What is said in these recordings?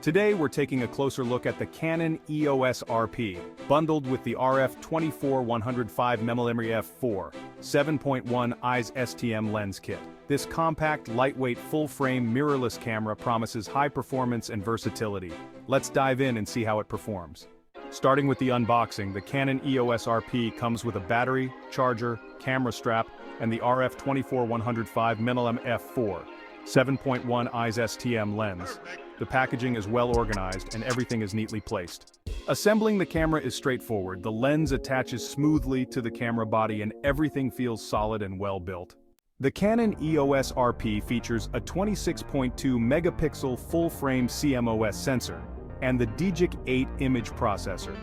Today we're taking a closer look at the Canon EOS RP, bundled with the RF24 105mm f4, 7.1 eyes STM lens kit. This compact, lightweight, full-frame, mirrorless camera promises high performance and versatility. Let's dive in and see how it performs. Starting with the unboxing, the Canon EOS RP comes with a battery, charger, camera strap, and the RF24 105mm f4, 7.1 eyes STM lens. The packaging is well organized and everything is neatly placed. Assembling the camera is straightforward. The lens attaches smoothly to the camera body and everything feels solid and well built. The Canon EOS RP features a 26.2 megapixel full-frame CMOS sensor and the DJI 8 image processor.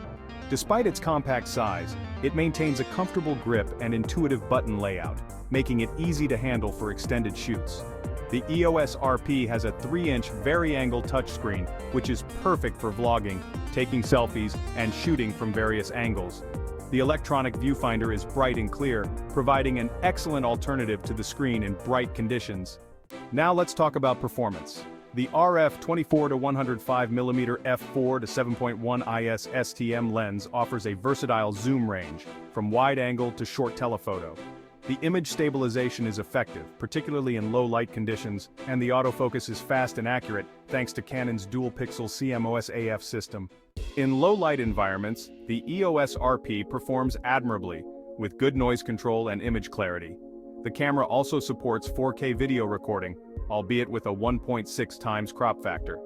Despite its compact size, it maintains a comfortable grip and intuitive button layout, making it easy to handle for extended shoots. The EOS RP has a 3-inch vari-angle touchscreen, which is perfect for vlogging, taking selfies, and shooting from various angles. The electronic viewfinder is bright and clear, providing an excellent alternative to the screen in bright conditions. Now let's talk about performance. The RF24 105mm f4 to 7.1 IS STM lens offers a versatile zoom range, from wide angle to short telephoto. The image stabilization is effective, particularly in low light conditions, and the autofocus is fast and accurate thanks to Canon's dual-pixel CMOS AF system. In low light environments, the EOS RP performs admirably, with good noise control and image clarity. The camera also supports 4K video recording, albeit with a 1.6 times crop factor.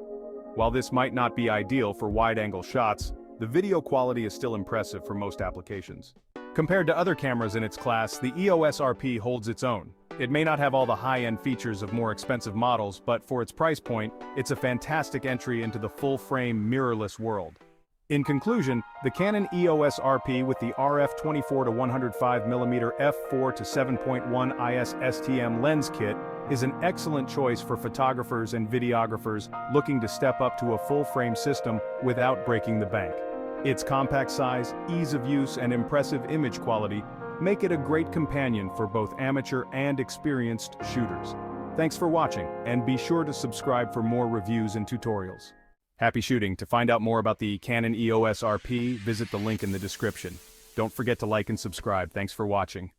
While this might not be ideal for wide-angle shots, the video quality is still impressive for most applications. Compared to other cameras in its class, the EOS RP holds its own. It may not have all the high-end features of more expensive models, but for its price point, it's a fantastic entry into the full-frame mirrorless world. In conclusion, the Canon EOS RP with the RF24 to 105mm f4 to 7.1 IS STM lens kit is an excellent choice for photographers and videographers looking to step up to a full-frame system without breaking the bank. Its compact size, ease of use, and impressive image quality make it a great companion for both amateur and experienced shooters. Thanks for watching, and be sure to subscribe for more reviews and tutorials. Happy shooting! To find out more about the Canon EOS RP, visit the link in the description. Don't forget to like and subscribe. Thanks for watching.